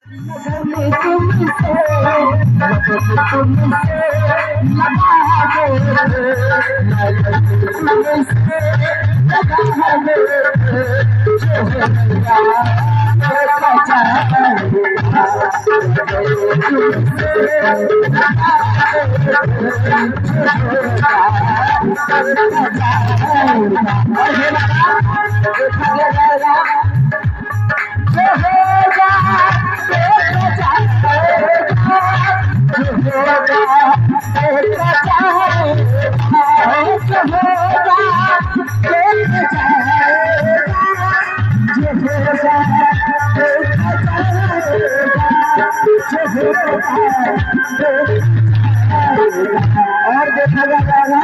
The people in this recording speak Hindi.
नजर में तुमसे लगा है नजर तुमसे लगा है जो है मेरा और देखा जाएगा